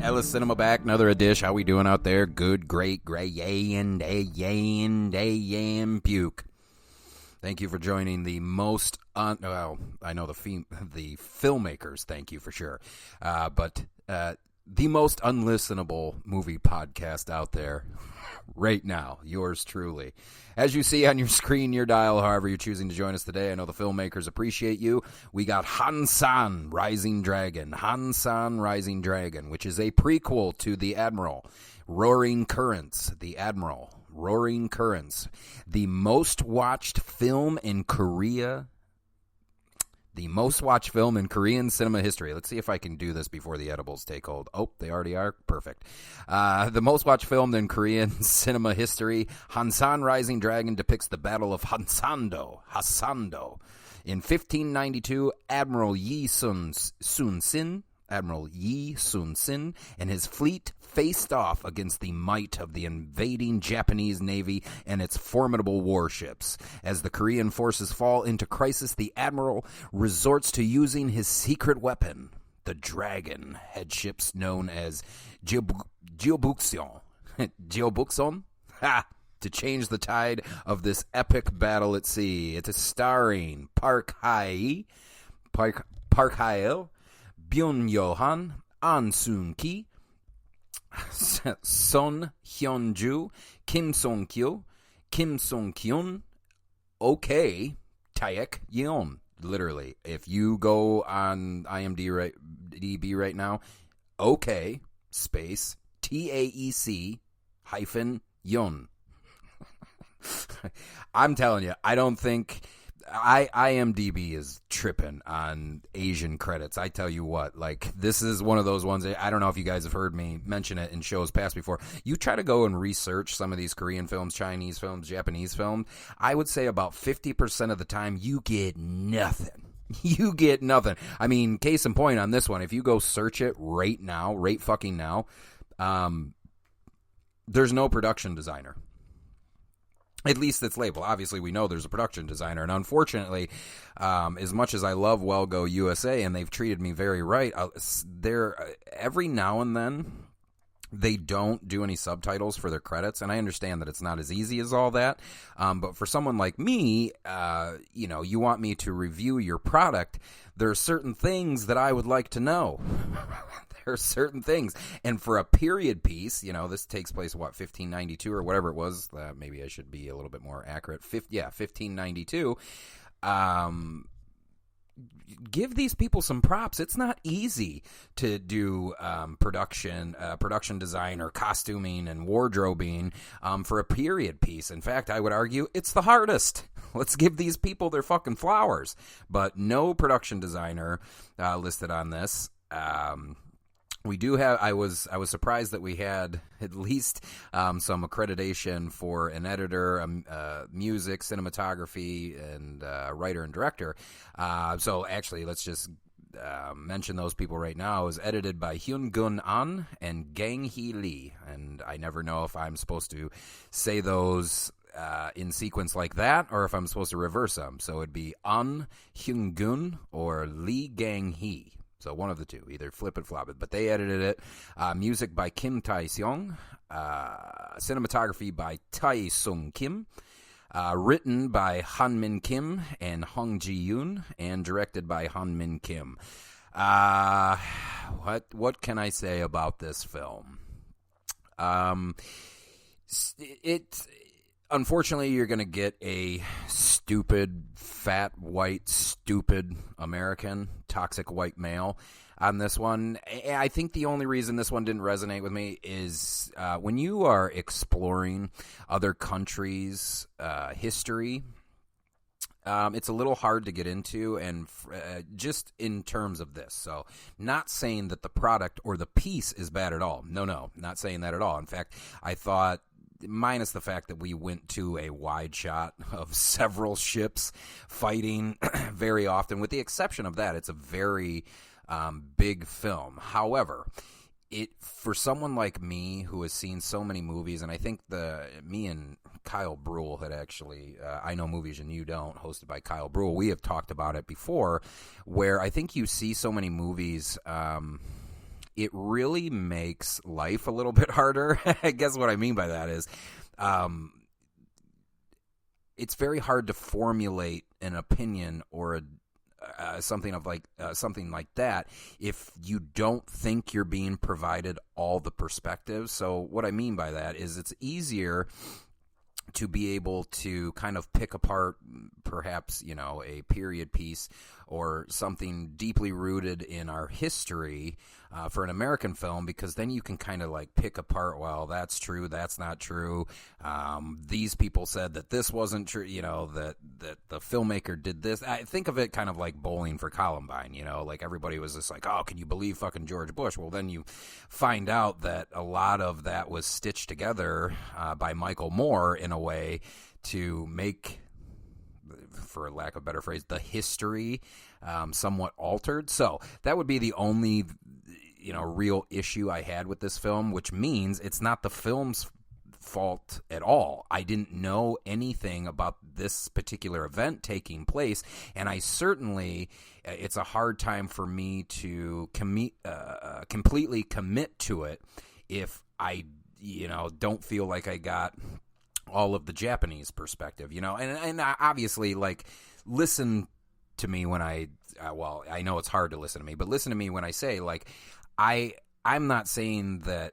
Ellis Cinema back, another edition. How we doing out there? Good, great, and puke. Thank you for joining the most, I know the filmmakers, thank you for sure, but the most unlistenable movie podcast out there right now, yours truly. As you see on your screen, your dial, however you're choosing to join us today, I know the filmmakers appreciate you. We got Hansan Rising Dragon, which is a prequel to The Admiral, Roaring Currents, the most watched film in Korea. The most watched film in Korean cinema history. Let's see if I can do this before the edibles take hold. Oh, they already are? Perfect. The most watched film in Korean cinema history. Hansan Rising Dragon depicts the Battle of Hansando. In 1592, Admiral Yi Sun-sin and his fleet faced off against the might of the invading Japanese Navy and its formidable warships. As the Korean forces fall into crisis, the admiral resorts to using his secret weapon, the dragon headships known as geobukseon. To change the tide of this epic battle at sea. It is starring Park Hae-il, Byun Johan, An Sung-kyu, Son Hyun-joo, Kim Sung-kyu, Kim Sung-kyun, Taec-yeon. Literally, if you go on IMDb right now, space TAEC-yeon. I'm telling you, I don't think IMDb is tripping on Asian credits. I tell you what, like, this is one of those ones. I don't know if you guys have heard me mention it in shows past before. You try to go and research some of these Korean films, Chinese films, Japanese films. I would say about 50% of the time you get nothing. I mean, case in point on this one, if you go search it right fucking now, there's no production designer. At least it's labeled. Obviously, we know there's a production designer. And unfortunately, as much as I love Well Go USA, and they've treated me very right, every now and then, they don't do any subtitles for their credits. And I understand that it's not as easy as all that. But for someone like me, you want me to review your product. There are certain things that I would like to know. There are certain things. And for a period piece, this takes place, 1592 or whatever it was. Maybe I should be a little bit more accurate. 1592. Give these people some props. It's not easy to do production design or costuming and wardrobing for a period piece. In fact, I would argue it's the hardest. Let's give these people their fucking flowers. But no production designer listed on this. We do have. I was surprised that we had at least some accreditation for an editor, music, cinematography, and writer and director. So actually, let's just mention those people right now. It was edited by Hyun-Gun and Gang-hee Lee, and I never know if I'm supposed to say those in sequence like that, or if I'm supposed to reverse them. So it'd be Hyun-gun or Lee Gang-hee. So one of the two, either flip it, flop it. But they edited it. Music by Kim Tae-sung. Cinematography by Tae-sung Kim. Written by Han-min Kim and Hong Ji-yoon. And directed by Han-min Kim. What can I say about this film? Unfortunately, you're going to get a stupid, fat, white, stupid American, toxic white male on this one. I think the only reason this one didn't resonate with me is when you are exploring other countries' history, it's a little hard to get into, and just in terms of this. So not saying that the product or the piece is bad at all. No, not saying that at all. In fact, I thought, minus the fact that we went to a wide shot of several ships fighting very often, with the exception of that, it's a very big film. However, for someone like me who has seen so many movies, and I think me and Kyle Brule had actually, I Know Movies and You Don't, hosted by Kyle Brule, we have talked about it before, where I think you see so many movies it really makes life a little bit harder. I guess what I mean by that is it's very hard to formulate an opinion or something like that if you don't think you're being provided all the perspectives. So what I mean by that is it's easier to be able to kind of pick apart perhaps, a period piece or something deeply rooted in our history for an American film, because then you can kind of like pick apart, well, that's true, that's not true. These people said that this wasn't true, that the filmmaker did this. I think of it kind of like Bowling for Columbine, like everybody was just like, oh, can you believe fucking George Bush? Well, then you find out that a lot of that was stitched together by Michael Moore in a way to make, for lack of a better phrase, the history somewhat altered. So that would be the only real issue I had with this film, which means it's not the film's fault at all. I didn't know anything about this particular event taking place, and I certainly, it's a hard time for me to completely commit to it if I don't feel like I got all of the Japanese perspective, and obviously, like, listen to me when I know it's hard to listen to me, but listen to me when I say, like, I'm not saying that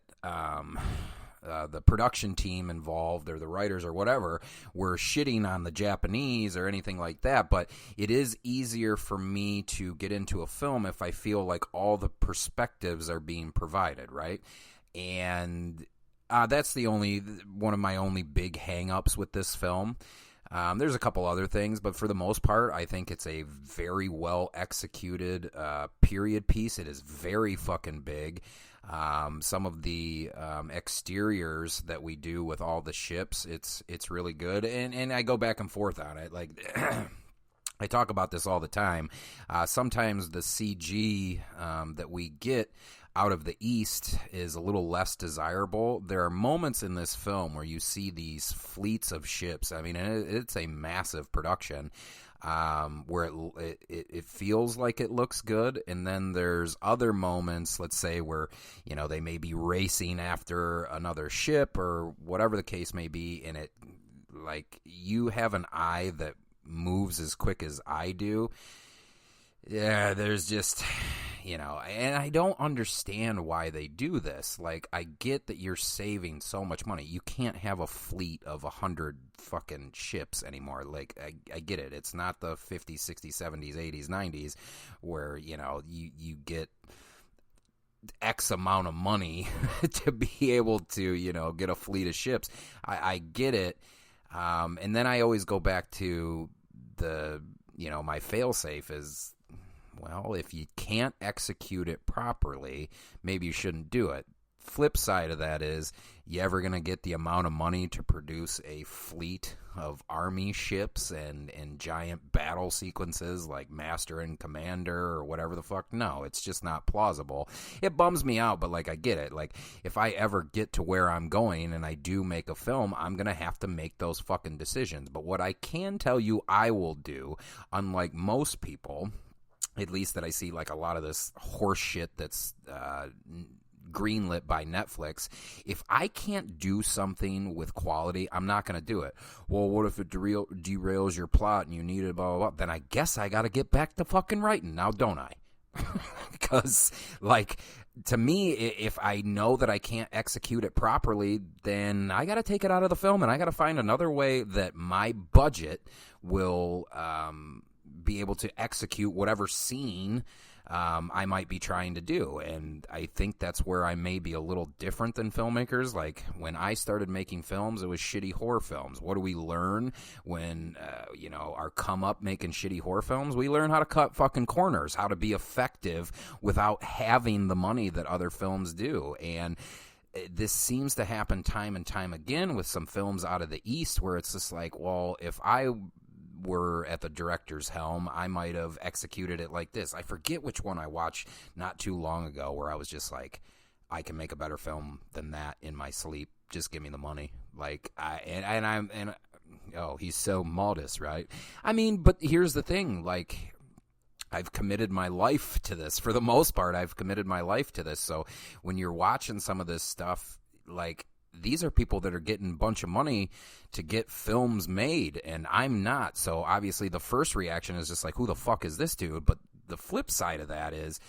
the production team involved or the writers or whatever were shitting on the Japanese or anything like that, but it is easier for me to get into a film if I feel like all the perspectives are being provided, right? And that's one of my only big hang-ups with this film. There's a couple other things, but for the most part, I think it's a very well-executed period piece. It is very fucking big. Some of the exteriors that we do with all the ships, it's really good. And I go back and forth on it. Like, I talk about this all the time. Sometimes the CG that we get out of the East is a little less desirable. There are moments in this film where you see these fleets of ships. I mean, it's a massive production where it feels like it looks good, and then there's other moments, let's say, where they may be racing after another ship or whatever the case may be, and it, like, you have an eye that moves as quick as I do. Yeah, there's just, and I don't understand why they do this. Like, I get that you're saving so much money. You can't have a fleet of 100 fucking ships anymore. Like, I get it. It's not the 50s, 60s, 70s, 80s, 90s where, you get X amount of money to be able to, get a fleet of ships. I get it. And then I always go back to the, my fail-safe is, well, if you can't execute it properly, maybe you shouldn't do it. Flip side of that is, you ever going to get the amount of money to produce a fleet of army ships and giant battle sequences like Master and Commander or whatever the fuck? No, it's just not plausible. It bums me out, but, like, I get it. Like, if I ever get to where I'm going and I do make a film, I'm going to have to make those fucking decisions. But what I can tell you I will do, unlike most people, at least that I see, like, a lot of this horse shit that's greenlit by Netflix, if I can't do something with quality, I'm not going to do it. Well, what if it derails your plot and you need it, blah, blah, blah? Then I guess I got to get back to fucking writing now, don't I? Because, like, to me, if I know that I can't execute it properly, then I got to take it out of the film, and I got to find another way that my budget will be able to execute whatever scene I might be trying to do. And I think that's where I may be a little different than filmmakers. Like, when I started making films, it was shitty horror films. What do we learn when, our come up making shitty horror films? We learn how to cut fucking corners, how to be effective without having the money that other films do. And this seems to happen time and time again with some films out of the East, where it's just like, well, if I were at the director's helm, I might have executed it like this. I forget which one I watched not too long ago, where I was just like, I can make a better film than that in my sleep. Just give me the money. Like, oh, he's so modest, right? I mean, but here's the thing, like, I've committed my life to this. For the most part, I've committed my life to this. So when you're watching some of this stuff, like, these are people that are getting a bunch of money to get films made, and I'm not. So obviously the first reaction is just like, who the fuck is this dude? But the flip side of that is,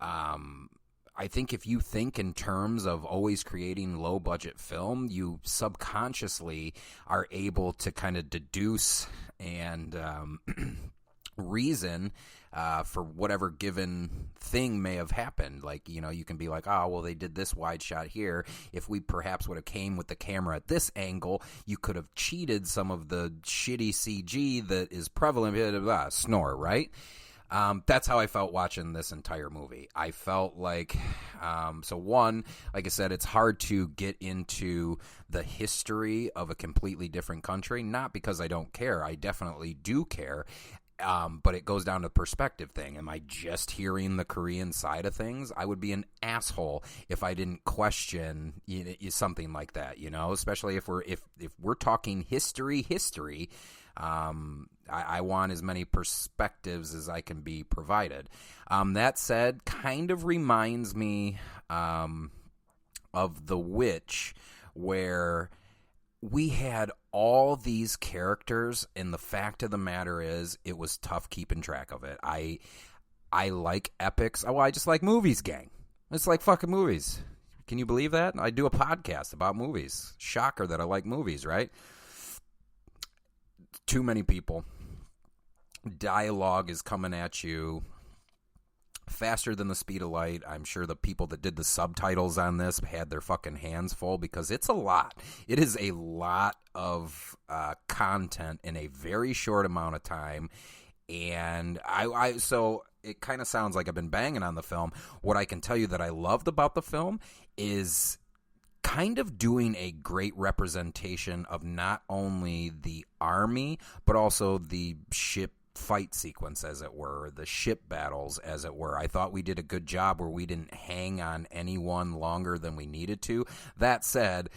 I think if you think in terms of always creating low-budget film, you subconsciously are able to kind of deduce and reason for whatever given thing may have happened. Like, you know, you can be like, oh, well, they did this wide shot here. If we perhaps would have came with the camera at this angle, you could have cheated some of the shitty CG that is prevalent, blah, blah, blah, snore, right? That's how I felt watching this entire movie. I felt like, so one, like I said, it's hard to get into the history of a completely different country, not because I don't care. I definitely do care. But it goes down to the perspective thing. Am I just hearing the Korean side of things? I would be an asshole if I didn't question something like that, you know, especially if we're talking history. I want as many perspectives as I can be provided. That said, kind of reminds me of The Witch, where we had all these characters, and the fact of the matter is, it was tough keeping track of it. I like epics. Oh, I just like movies, gang. It's like fucking movies. Can you believe that? I do a podcast about movies. Shocker that I like movies, right? Too many people. Dialogue is coming at you faster than the speed of light. I'm sure the people that did the subtitles on this had their fucking hands full, because it's a lot. It is a lot of content in a very short amount of time. And so it kind of sounds like I've been banging on the film. What I can tell you that I loved about the film is kind of doing a great representation of not only the army, but also the ship fight sequence, as it were, the ship battles, as it were. I thought we did a good job where we didn't hang on anyone longer than we needed to. That said,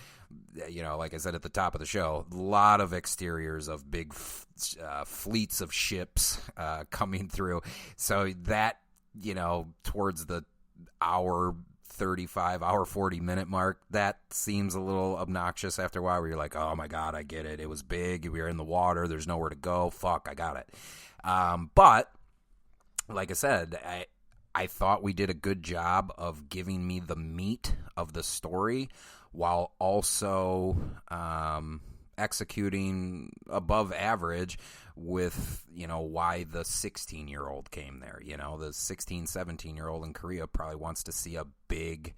you know, like I said at the top of the show, a lot of exteriors of big fleets of ships coming through. So that, you know, towards the hour 35, hour 40-minute mark, that seems a little obnoxious after a while, where you're like, oh my God, I get it. It was big. We were in the water. There's nowhere to go. Fuck, I got it. But like I said, I thought we did a good job of giving me the meat of the story while also executing above average with, you know, why the 16-year-old came there. You know, the 16, 17-year-old in Korea probably wants to see a big,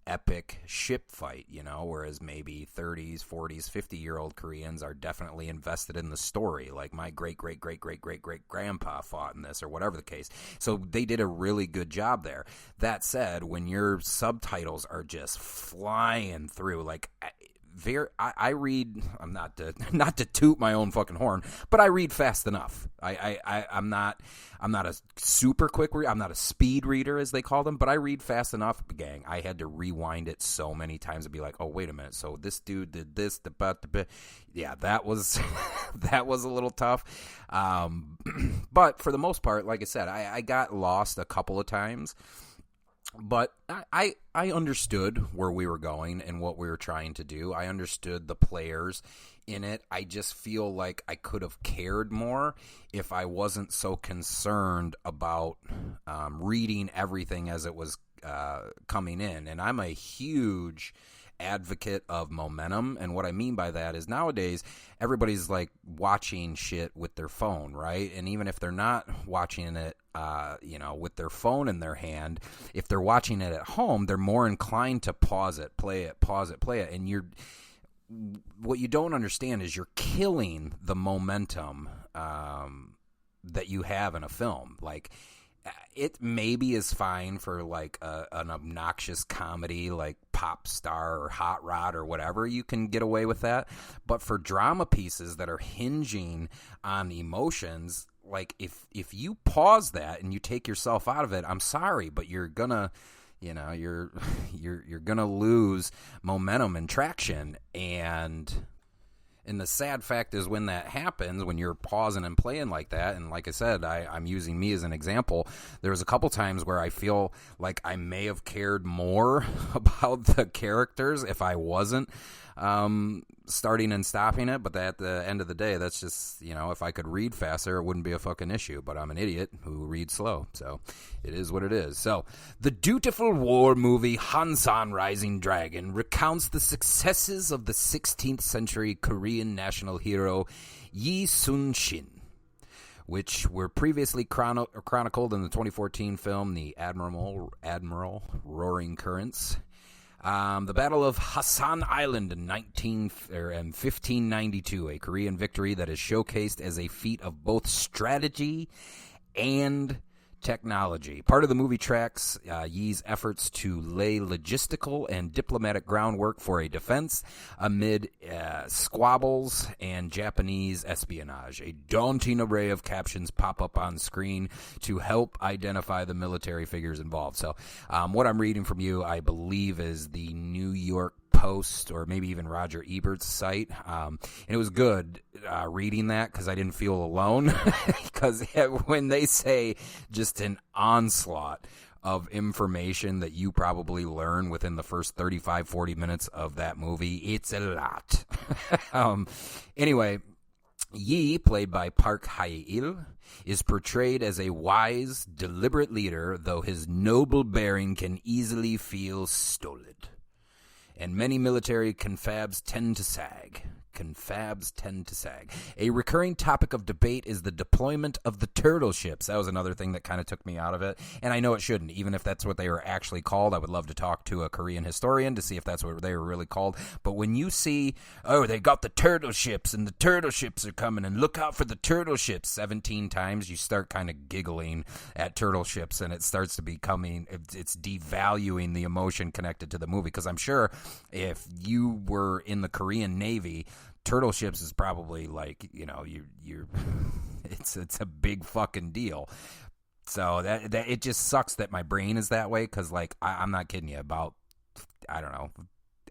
epic ship fight, you know, whereas maybe 30s, 40s, 50-year-old Koreans are definitely invested in the story, like my great-great-great-great-great-great-grandpa fought in this, or whatever the case. So they did a really good job there. That said, when your subtitles are just flying through, like, I read, I'm not to toot my own fucking horn, but I read fast enough. I'm not a super quick reader. I'm not a speed reader, as they call them, but I read fast enough, gang. I had to rewind it so many times to be like, oh, wait a minute. So this dude did this, yeah, that was, that was a little tough. But for the most part, like I said, I got lost a couple of times. But I understood where we were going and what we were trying to do. I understood the players in it. I just feel like I could have cared more if I wasn't so concerned about reading everything as it was coming in. And I'm a huge advocate of momentum, and what I mean by that is nowadays everybody's like watching shit with their phone, right? And even if they're not watching it you know, with their phone in their hand, if they're watching it at home, they're more inclined to pause it, play it, and what you don't understand is you're killing the momentum that you have in a film. Like, it maybe is fine for like an obnoxious comedy like Pop Star or Hot Rod or whatever, you can get away with that. But for drama pieces that are hinging on emotions, like if you pause that and you take yourself out of it, I'm sorry, but you're gonna, you know, you're gonna lose momentum and traction. And And the sad fact is when that happens, when you're pausing and playing like that, and like I said, I'm using me as an example, there was a couple times where I feel like I may have cared more about the characters if I wasn't starting and stopping it, but at the end of the day, that's just, if I could read faster, it wouldn't be a fucking issue, but I'm an idiot who reads slow, so it is what it is. So, the dutiful war movie Hansan Rising Dragon recounts the successes of the 16th century Korean national hero Yi Sun-sin, which were previously chronicled in the 2014 film The Admiral Roaring Currents. The Battle of Hasan Island in 1592, a Korean victory that is showcased as a feat of both strategy and technology. Part of the movie tracks Yi's efforts to lay logistical and diplomatic groundwork for a defense amid squabbles and Japanese espionage. A daunting array of captions pop up on screen to help identify the military figures involved. So what I'm reading from you, I believe, is the New York Post or maybe even Roger Ebert's site. And it was good reading that because I didn't feel alone. Because when they say just an onslaught of information that you probably learn within the first 35-40 minutes of that movie, it's a lot. Anyway, Yi, played by Park Hae-il, is portrayed as a wise, deliberate leader, though his noble bearing can easily feel stolid. And many military confabs tend to sag. A recurring topic of debate is the deployment of the turtle ships. That was another thing that kind of took me out of it. And I know it shouldn't, even if that's what they were actually called. I would love to talk to a Korean historian to see if that's what they were really called. But when you see, they got the turtle ships, and the turtle ships are coming, and look out for the turtle ships 17 times, you start kind of giggling at turtle ships, and it starts to becoming, it's devaluing the emotion connected to the movie. Because I'm sure if you were in the Korean Navy, turtle ships is probably like, you're it's a big fucking deal. So that it just sucks that my brain is that way, because like I'm not kidding you, about I don't know,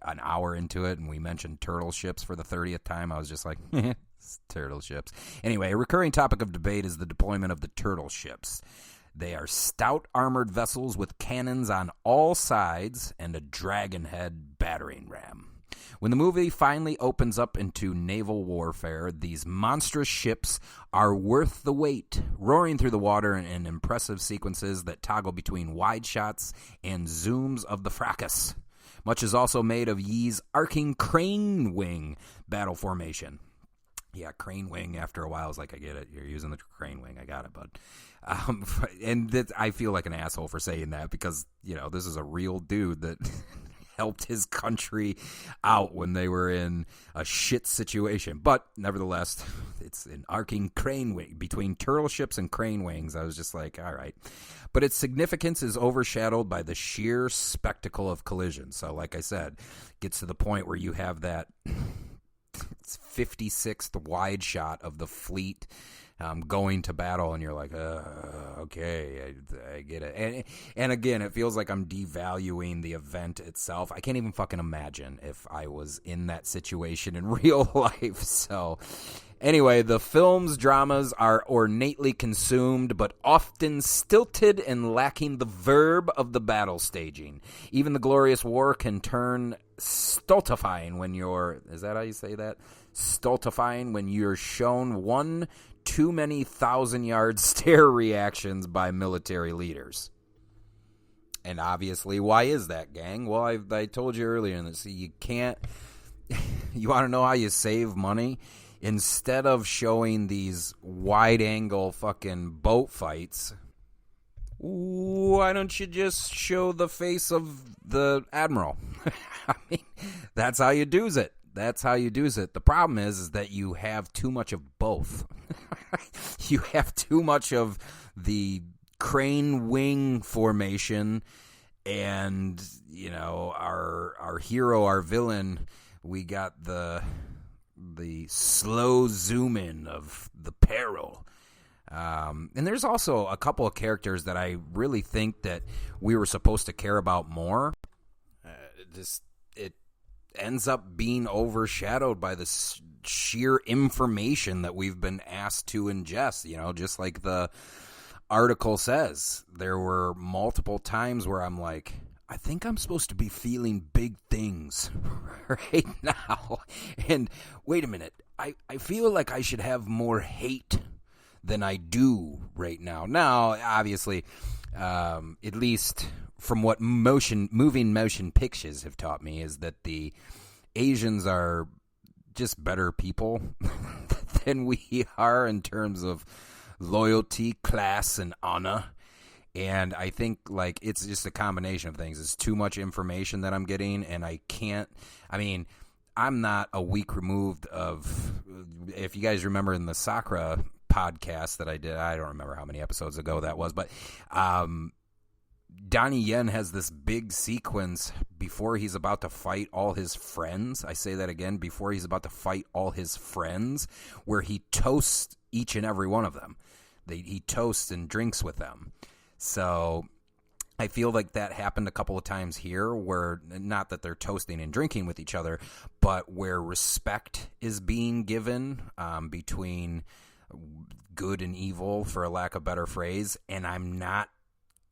an hour into it and we mentioned turtle ships for the 30th time, I was just like turtle ships. Anyway, a recurring topic of debate is the deployment of the turtle ships. They are stout armored vessels with cannons on all sides and a dragon head battering ram. When the movie finally opens up into naval warfare, these monstrous ships are worth the wait, roaring through the water in impressive sequences that toggle between wide shots and zooms of the fracas. Much is also made of Yi's arcing crane wing battle formation. Yeah, crane wing, after a while, is like, I get it. You're using the crane wing. I got it, bud. I feel like an asshole for saying that because, this is a real dude that helped his country out when they were in a shit situation. But nevertheless, it's an arcing crane wing between turtle ships and crane wings. I was just like, all right. But its significance is overshadowed by the sheer spectacle of collision. So like I said, gets to the point where you have that 56th wide shot of the fleet going to battle, and you're like, okay, I get it. And again, it feels like I'm devaluing the event itself. I can't even fucking imagine if I was in that situation in real life. So anyway, the film's dramas are ornately consumed, but often stilted and lacking the verb of the battle staging. Even the glorious war can turn stultifying when you're, is that how you say that? Stultifying when you're shown one too many 1,000-yard stare reactions by military leaders. And obviously, why is that, gang? Well, I told you earlier in this, you can't, you want to know how you save money? Instead of showing these wide-angle fucking boat fights, why don't you just show the face of the Admiral? I mean, that's how you do it. The problem is that you have too much of both. You have too much of the crane wing formation and, our hero, our villain, we got the slow zoom in of the peril. And there's also a couple of characters that I really think that we were supposed to care about more. ends up being overshadowed by the sheer information that we've been asked to ingest. Just like the article says, there were multiple times where I'm like, I think I'm supposed to be feeling big things right now. And wait a minute, I feel like I should have more hate than I do right now. Now, obviously, at least from what moving motion pictures have taught me, is that the Asians are just better people than we are in terms of loyalty, class, and honor. And I think, like, it's just a combination of things. It's too much information that I'm getting, and I'm not a week removed of, if you guys remember in the Sakura podcast that I did, I don't remember how many episodes ago that was, but Donnie Yen has this big sequence before he's about to fight all his friends. I say that again, before he's about to fight all his friends, where he toasts each and every one of them. He toasts and drinks with them. So I feel like that happened a couple of times here, where not that they're toasting and drinking with each other, but where respect is being given between good and evil, for a lack of a better phrase, and I'm not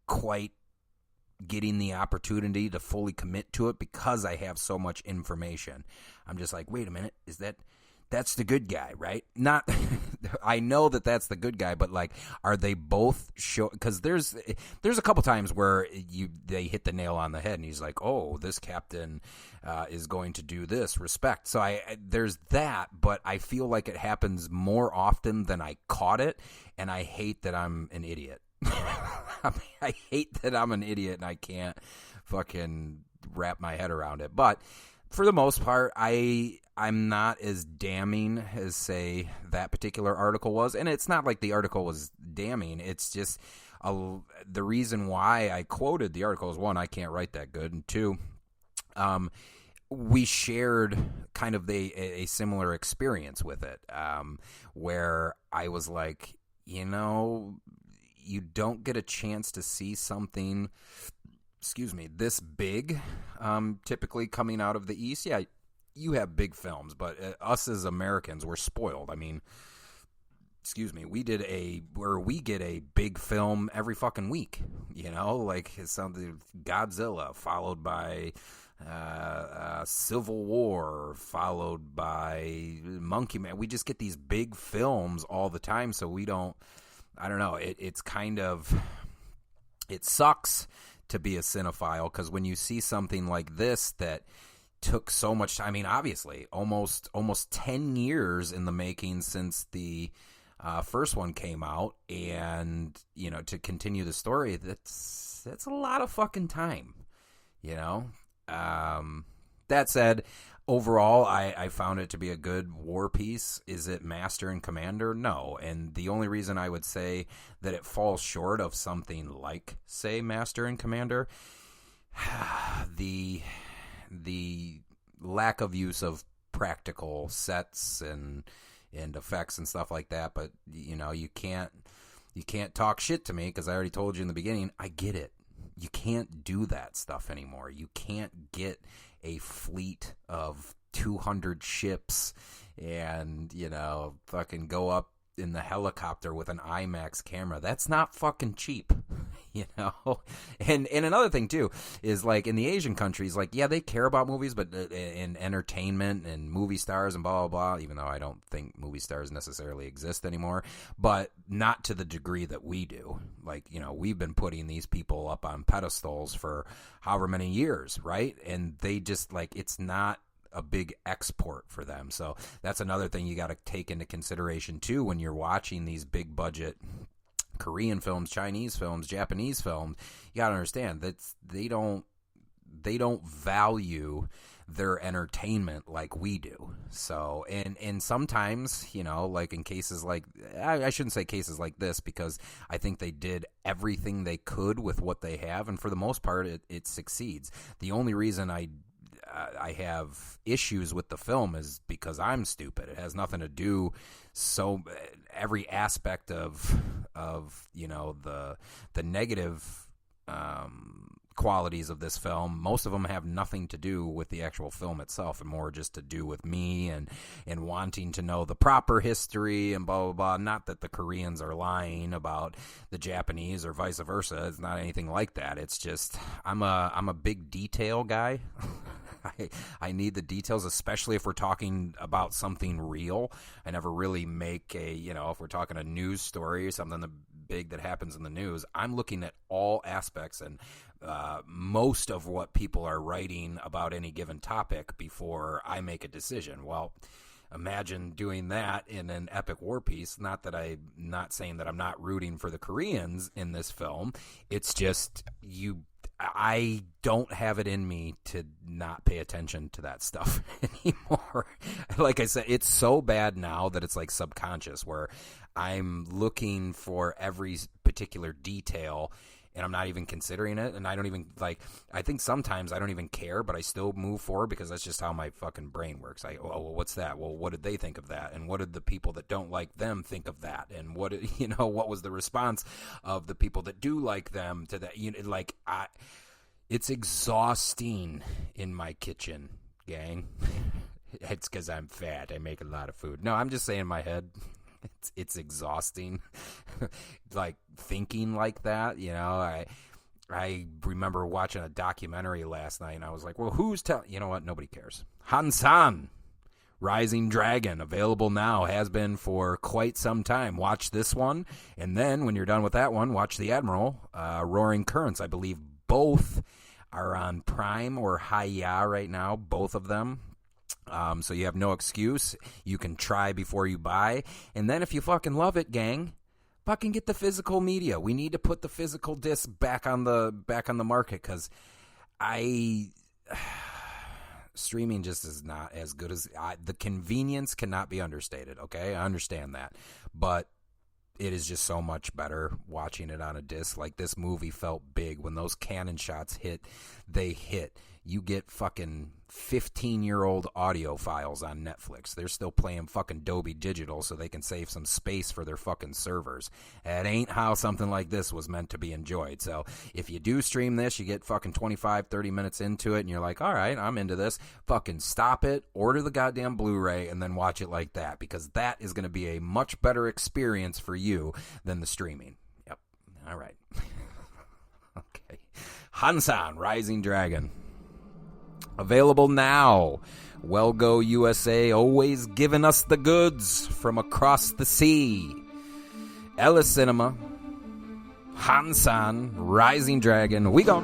quite getting the opportunity to fully commit to it because I have so much information. I'm just like, wait a minute, that's the good guy, right? Not, I know that that's the good guy, but like, are they both because there's a couple times where they hit the nail on the head, and he's like, oh, this captain is going to do this, respect. So there's that, but I feel like it happens more often than I caught it, and I hate that I'm an idiot. I hate that I'm an idiot and I can't fucking wrap my head around it. But for the most part, I'm not as damning as, say, that particular article was. And it's not like the article was damning. It's just the reason why I quoted the article is, one, I can't write that good, and two, we shared kind of a similar experience with it, where I was like, you don't get a chance to see something, this big, typically coming out of the East. Yeah, you have big films, but us as Americans, we're spoiled. I mean, we get a big film every fucking week, like it's something, Godzilla, followed by Civil War, followed by Monkey Man. We just get these big films all the time, so we don't, I don't know, it's kind of, it sucks to be a cinephile, because when you see something like this that took so much time, I mean, obviously, almost 10 years in the making since the first one came out, and, to continue the story, that's a lot of fucking time, That said, overall, I found it to be a good war piece. Is it Master and Commander? No. And the only reason I would say that it falls short of something like, say, Master and Commander, the lack of use of practical sets and effects and stuff like that. But, you can't talk shit to me, because I already told you in the beginning, I get it. You can't do that stuff anymore. You can't get a fleet of 200 ships and, fucking go up in the helicopter with an IMAX camera. That's not fucking cheap, And another thing, too, is, like, in the Asian countries, like, yeah, they care about movies, but in entertainment and movie stars and blah, blah, blah, even though I don't think movie stars necessarily exist anymore, but not to the degree that we do. Like, we've been putting these people up on pedestals for however many years, right? And they just, like, it's not a big export for them. So that's another thing you got to take into consideration, too, when you're watching these big budget Korean films, Chinese films, Japanese films. You got to understand that they don't value their entertainment like we do. So, and sometimes, like in cases like, I shouldn't say cases like this, because I think they did everything they could with what they have, and for the most part, it succeeds. The only reason I have issues with the film is because I'm stupid. It has nothing to do, so every aspect of the negative qualities of this film. Most of them have nothing to do with the actual film itself and more just to do with me and wanting to know the proper history and blah, blah, blah. Not that the Koreans are lying about the Japanese or vice versa. It's not anything like that. It's just I'm a big detail guy. I need the details, especially if we're talking about something real. I never really make if we're talking a news story or something big that happens in the news, I'm looking at all aspects and most of what people are writing about any given topic before I make a decision. Well, imagine doing that in an epic war piece. Not that I'm not saying that I'm not rooting for the Koreans in this film. It's just I don't have it in me to not pay attention to that stuff anymore. Like I said, it's so bad now that it's like subconscious, where I'm looking for every particular detail and I'm not even considering it. And I don't even I think sometimes I don't even care, but I still move forward because that's just how my fucking brain works. Well, what's that? Well, what did they think of that? And what did the people that don't like them think of that? And what was the response of the people that do like them to that? It's exhausting in my kitchen, gang. It's because I'm fat. I make a lot of food. No, I'm just saying in my head. It's exhausting, like thinking like that. I remember watching a documentary last night, and I was like, "Well, who's telling?" You know what? Nobody cares. Hansan, Rising Dragon, available now, has been for quite some time. Watch this one, and then when you're done with that one, watch the Admiral, Roaring Currents. I believe both are on Prime or Hae-il right now. Both of them. So you have no excuse. You can try before you buy. And then if you fucking love it, gang, fucking get the physical media. We need to put the physical disc back on the market, because streaming just is not as good as the convenience cannot be understated. Okay, I understand that, but it is just so much better watching it on a disc. Like, this movie felt big when those cannon shots hit. They hit. You get fucking 15-year-old audio files on Netflix. They're still playing fucking Dolby Digital so they can save some space for their fucking servers. That ain't how something like this was meant to be enjoyed. So if you do stream this, you get fucking 25, 30 minutes into it, and you're like, all right, I'm into this. Fucking stop it, order the goddamn Blu-ray, and then watch it like that, because that is going to be a much better experience for you than the streaming. Yep. All right. Okay. Hansan, Rising Dragon. Available now. Well Go USA, always giving us the goods from across the sea. Ella Cinema, Hansan, Rising Dragon. We go.